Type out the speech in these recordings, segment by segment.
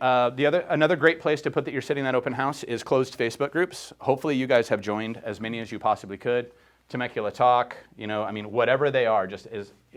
Another great place to put that you're sitting that open house is closed Facebook groups. Hopefully you guys have joined as many as you possibly could. Temecula Talk, I mean, whatever they are,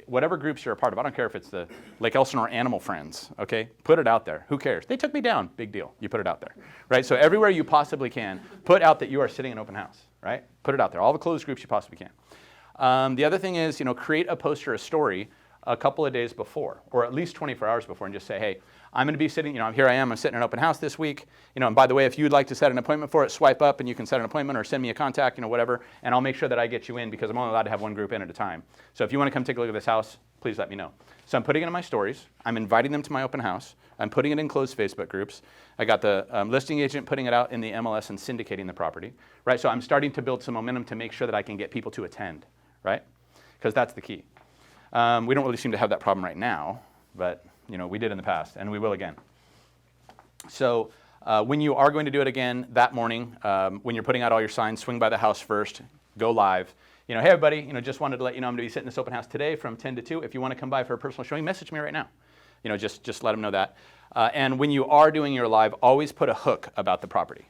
whatever groups you're a part of. I don't care if it's the Lake Elsinore Animal Friends, okay? Put it out there. Who cares? They took me down. Big deal. You put it out there, right? So everywhere you possibly can, put out that you are sitting in open house, right? Put it out there. All the closed groups you possibly can. The other thing is, create a post or a story a couple of days before, or at least 24 hours before, and just say, hey, I'm going to be sitting, here I am, I'm sitting in an open house this week, and by the way, if you'd like to set an appointment for it, swipe up and you can set an appointment or send me a contact, whatever, and I'll make sure that I get you in because I'm only allowed to have one group in at a time. So if you want to come take a look at this house, please let me know. So I'm putting it in my stories, I'm inviting them to my open house, I'm putting it in closed Facebook groups, I got the listing agent putting it out in the MLS and syndicating the property, right? So I'm starting to build some momentum to make sure that I can get people to attend, right? Because that's the key. We don't really seem to have that problem right now, but we did in the past, and we will again. So when you are going to do it again that morning, when you're putting out all your signs, swing by the house first, go live. Hey everybody, just wanted to let you know I'm going to be sitting in this open house today from 10 to 2. If you want to come by for a personal showing, message me right now. Just let them know that. And when you are doing your live, always put a hook about the property.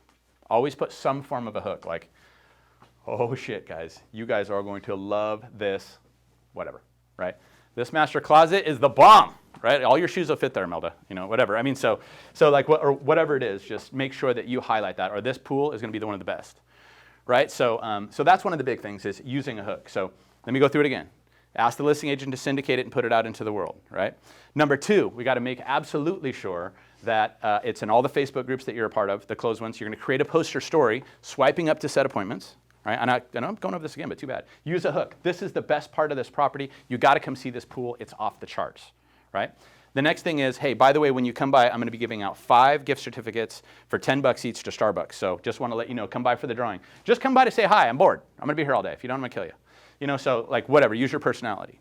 Always put some form of a hook, like, oh shit, guys, you guys are going to love this, whatever. Right? This master closet is the bomb, right? All your shoes will fit there, Melda, whatever. I mean, so like, or whatever it is, just make sure that you highlight that, or this pool is going to be one of the best, right? So, so that's one of the big things is using a hook. So let me go through it again. Ask the listing agent to syndicate it and put it out into the world, right? Number 2, we got to make absolutely sure that it's in all the Facebook groups that you're a part of, the closed ones. You're going to create a poster story, swiping up to set appointments. Right? And I'm going over this again, but too bad. Use a hook. This is the best part of this property. You got to come see this pool. It's off the charts, right? The next thing is, hey, by the way, when you come by, I'm going to be giving out 5 gift certificates for $10 each to Starbucks. So just want to let you know, come by for the drawing. Just come by to say hi. I'm bored. I'm going to be here all day. If you don't, I'm going to kill you. So like whatever. Use your personality.